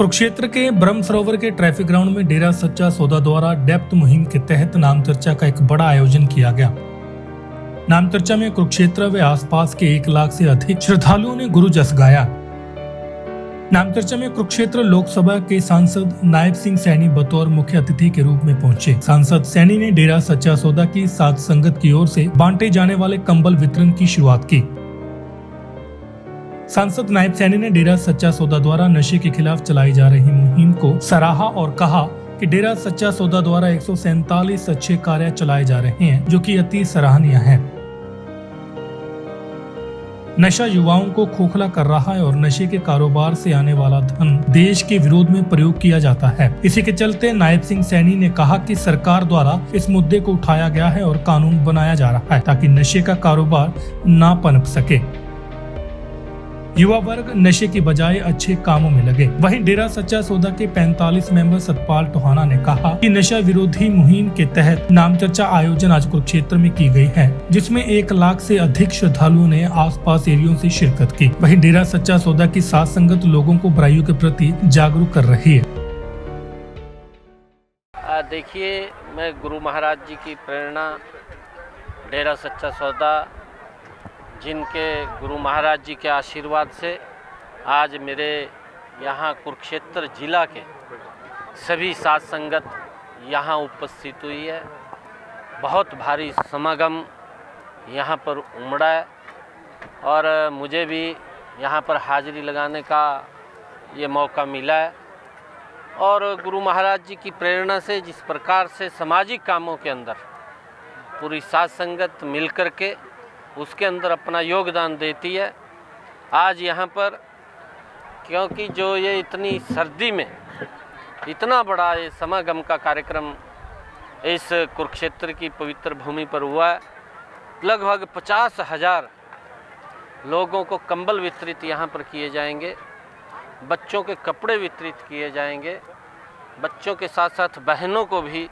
कुरुक्षेत्र के ब्रह्म सरोवर के traffic ground में डेरा सच्चा सौदा द्वारा डेप्थ मुहिम के तहत नाम चर्चा का एक बड़ा आयोजन किया गया। नाम चर्चा में कुरुक्षेत्र व आसपास के 1 लाख से अधिक श्रद्धालुओं ने गुरु जस गाया। नाम चर्चा में कुरुक्षेत्र लोकसभा के सांसद नायब सिंह सैनी बतौर मुख्य अतिथि के रूप में पहुंचे। सांसद सैनी ने डेरा सच्चा सौदा की साध संगत की ओर से बांटे जाने वाले कंबल वितरण की शुरुआत की। सांसद नायब सैनी ने डेरा सच्चा सौदा द्वारा नशे के खिलाफ चलाई जा रही मुहिम को सराहा और कहा कि डेरा सच्चा सौदा द्वारा 147 अच्छे कार्य चलाए जा रहे हैं, जो कि अति सराहनीय है। नशा युवाओं को खोखला कर रहा है और नशे के कारोबार से आने वाला धन देश के विरोध में प्रयोग किया जाता है। इसी के चलते नायब सिंह सैनी ने कहा कि सरकार द्वारा इस मुद्दे को उठाया गया है और कानून बनाया जा रहा है ताकि नशे का कारोबार ना पनप सके। युवा वर्ग नशे की बजाय अच्छे कामों में लगे। वहीं डेरा सच्चा सौदा के 45 मेंबर सतपाल टोहाना ने कहा कि नशा विरोधी मुहिम के तहत नाम चर्चा आयोजन आज कुरुक्षेत्र में की गई है, जिसमें 1 लाख से अधिक श्रद्धालुओं ने आसपास एरियो से शिरकत की। वहीं डेरा सच्चा सौदा की साध संगत लोगों को बुराइयों के प्रति जागरूक कर रही है। देखिए, मैं गुरु महाराज जी की प्रेरणा, डेरा सच्चा सौदा, जिनके गुरु महाराज जी के आशीर्वाद से आज मेरे यहाँ कुरुक्षेत्र जिला के सभी साध संगत यहाँ उपस्थित हुई है। बहुत भारी समागम यहाँ पर उमड़ा है और मुझे भी यहाँ पर हाजिरी लगाने का ये मौका मिला है। और गुरु महाराज जी की प्रेरणा से जिस प्रकार से सामाजिक कामों के अंदर पूरी साध संगत मिल कर के उसके अंदर अपना योगदान देती है, आज यहाँ पर क्योंकि जो ये इतनी सर्दी में इतना बड़ा ये समागम का कार्यक्रम इस कुरुक्षेत्र की पवित्र भूमि पर हुआ है, लगभग 50,000 लोगों को कंबल वितरित यहाँ पर किए जाएंगे, बच्चों के कपड़े वितरित किए जाएंगे, बच्चों के साथ साथ बहनों को भी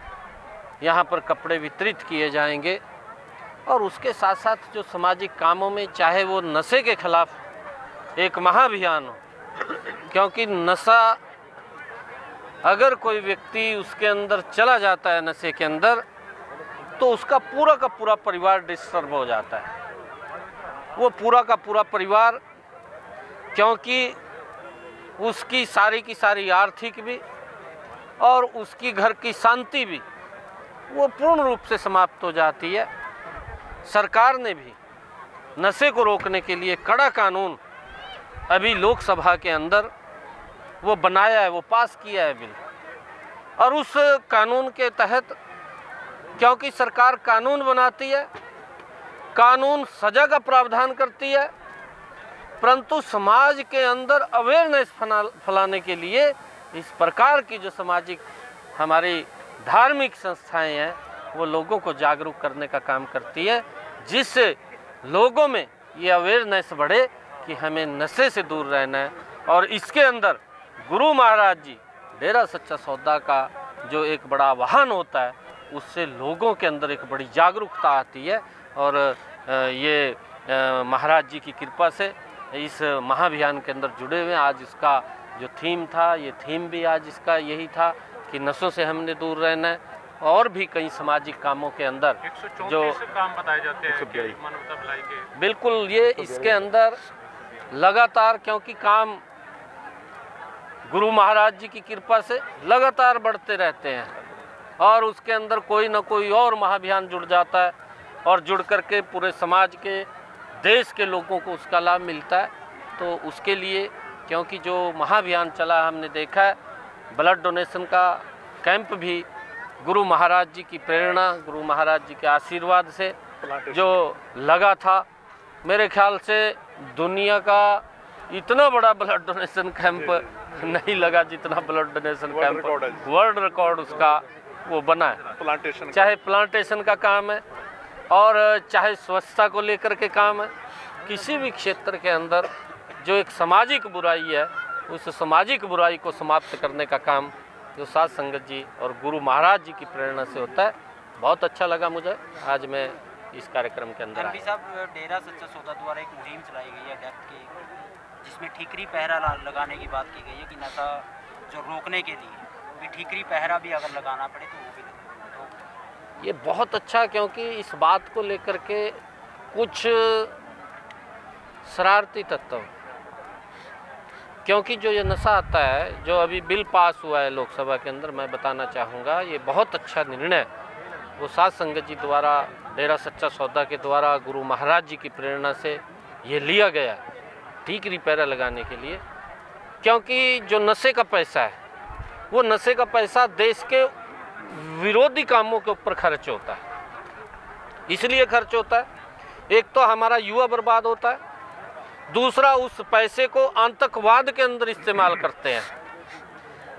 यहाँ पर कपड़े वितरित किए जाएंगे। और उसके साथ साथ जो सामाजिक कामों में, चाहे वो नशे के खिलाफ एक महाअभियान हो, क्योंकि नशा अगर कोई व्यक्ति उसके अंदर चला जाता है नशे के अंदर, तो उसका पूरा का पूरा परिवार डिस्टर्ब हो जाता है। वो पूरा का पूरा परिवार, क्योंकि उसकी सारी की सारी आर्थिक भी और उसकी घर की शांति भी वो पूर्ण रूप से समाप्त हो जाती है। सरकार ने भी नशे को रोकने के लिए कड़ा कानून अभी लोकसभा के अंदर वो बनाया है, वो पास किया है बिल। और उस कानून के तहत, क्योंकि सरकार कानून बनाती है, कानून सजा का प्रावधान करती है, परंतु समाज के अंदर अवेयरनेस फैलाने के लिए इस प्रकार की जो सामाजिक हमारी धार्मिक संस्थाएं हैं वो लोगों को जागरूक करने का काम करती है, जिससे लोगों में ये अवेयरनेस बढ़े कि हमें नशे से दूर रहना है। और इसके अंदर गुरु महाराज जी, डेरा सच्चा सौदा का जो एक बड़ा वाहन होता है, उससे लोगों के अंदर एक बड़ी जागरूकता आती है। और ये महाराज जी की कृपा से इस महाअभियान के अंदर जुड़े हुए। आज इसका जो थीम था, ये थीम भी आज इसका यही था कि नशों से हमने दूर रहना है। और भी कई सामाजिक कामों के अंदर जो काम बताए जाते हैं मानवता भलाई के, बिल्कुल ये इसके अंदर लगातार, क्योंकि काम गुरु महाराज जी की कृपा से लगातार बढ़ते रहते हैं और उसके अंदर कोई ना कोई और महाअभियान जुड़ जाता है और जुड़ करके पूरे समाज के, देश के लोगों को उसका लाभ मिलता है। तो उसके लिए, क्योंकि जो महाअभियान चला हमने देखा है, ब्लड डोनेशन का कैंप भी गुरु महाराज जी की प्रेरणा, गुरु महाराज जी के आशीर्वाद से जो लगा था, मेरे ख्याल से दुनिया का इतना बड़ा ब्लड डोनेशन कैंप नहीं लगा जितना blood donation camp, world record उसका वो बना है। चाहे प्लांटेशन का काम है और चाहे स्वच्छता को लेकर के काम है, किसी भी क्षेत्र के अंदर जो एक सामाजिक बुराई है, उस सामाजिक बुराई को समाप्त करने का काम जो साध संगत जी और गुरु महाराज जी की प्रेरणा से होता है। बहुत अच्छा लगा मुझे आज मैं इस कार्यक्रम के अंदर। एमपी साहब, डेरा सच्चा सौदा द्वारा एक मुहिम चलाई गई है डेप्थ की, जिसमें ठीकरी पहरा लगाने की बात की गई है कि नशा जो रोकने के लिए भी ठीकरी पहरा भी अगर लगाना पड़े तो वो भी लगाना। ये बहुत अच्छा, क्योंकि इस बात को लेकर के कुछ शरारती तत्व, क्योंकि जो ये नशा आता है, जो अभी बिल पास हुआ है लोकसभा के अंदर, मैं बताना चाहूँगा ये बहुत अच्छा निर्णय वो साध संगत जी द्वारा, डेरा सच्चा सौदा के द्वारा, गुरु महाराज जी की प्रेरणा से ये लिया गया ठीकरी पहरा लगाने के लिए। क्योंकि जो नशे का पैसा है वो नशे का पैसा देश के विरोधी कामों के ऊपर खर्च होता है, इसलिए खर्च होता है। एक तो हमारा युवा बर्बाद होता है, दूसरा उस पैसे को आतंकवाद के अंदर इस्तेमाल करते हैं।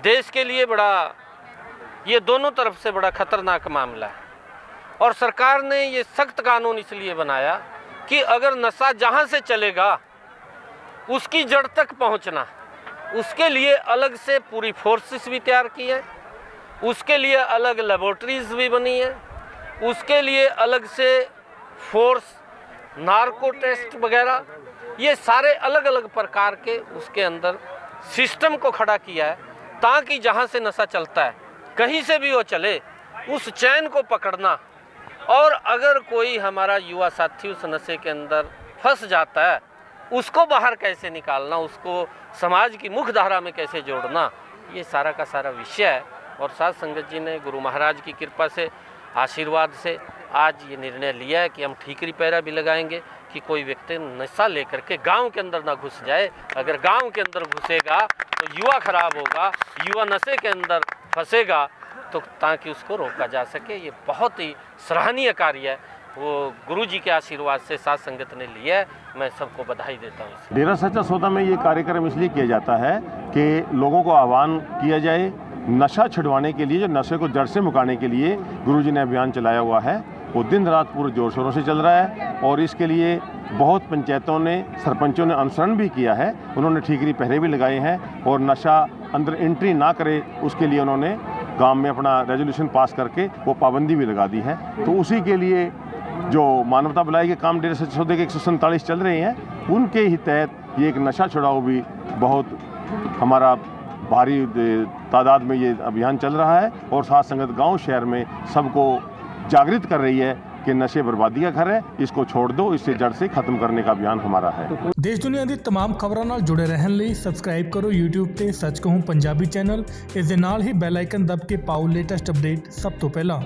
देश के लिए बड़ा, ये दोनों तरफ से बड़ा खतरनाक मामला है। और सरकार ने ये सख्त कानून इसलिए बनाया कि अगर नशा जहाँ से चलेगा उसकी जड़ तक पहुँचना, उसके लिए अलग से पूरी फोर्सेस भी तैयार की है, उसके लिए अलग लेबोरेटरीज भी बनी है, उसके लिए अलग से फोर्स, नार्को टेस्ट वगैरह, ये सारे अलग अलग प्रकार के उसके अंदर सिस्टम को खड़ा किया है, ताकि जहाँ से नशा चलता है कहीं से भी वो चले, उस चैन को पकड़ना। और अगर कोई हमारा युवा साथी उस नशे के अंदर फंस जाता है, उसको बाहर कैसे निकालना, उसको समाज की मुख्य धारा में कैसे जोड़ना, ये सारा का सारा विषय है। और साध संगत जी ने गुरु महाराज की कृपा से, आशीर्वाद से आज ये निर्णय लिया है कि हम ठीकरी पहरा भी लगाएंगे कि कोई व्यक्ति नशा लेकर के गांव के अंदर ना घुस जाए। अगर गांव के अंदर घुसेगा तो युवा खराब होगा, युवा नशे के अंदर फंसेगा, तो ताकि उसको रोका जा सके। ये बहुत ही सराहनीय कार्य है, वो गुरु जी के आशीर्वाद से साध संगत ने लिया है। मैं सबको बधाई देता हूँ। डेरा सच्चा सौदा में ये कार्यक्रम इसलिए किया जाता है कि लोगों को आह्वान किया जाए नशा छुड़वाने के लिए, जो नशे को जड़ से मुकाने के लिए गुरु जी ने अभियान चलाया हुआ है, वो दिन रात पूरे जोर शोरों से चल रहा है। और इसके लिए बहुत पंचायतों ने, सरपंचों ने अनुसरण भी किया है, उन्होंने ठीकरी पहरे भी लगाए हैं और नशा अंदर एंट्री ना करे उसके लिए उन्होंने गांव में अपना रेजोल्यूशन पास करके वो पाबंदी भी लगा दी है। तो उसी के लिए जो मानवता भलाई के काम डेरा सच्चा सौदे के 147 चल रहे हैं, उनके ही तहत ये एक नशा छुड़ाओ भी बहुत हमारा भारी तादाद में ये अभियान चल रहा है। और साध संगत गांव शहर में सबको जागृत कर रही है कि नशे बर्बादी का घर है, इसको छोड़ दो, इससे जड़ से खत्म करने का अभियान हमारा है। देश दुनिया दी तमाम खबरों नाल जुड़े रहने ਲਈ सब्सक्राइब करो YouTube ਤੇ सच कहूं पंजाबी चैनल। इस दे नाल ही बैल आइकन दब के पाओ लेटेस्ट अपडेट सब तो पहला।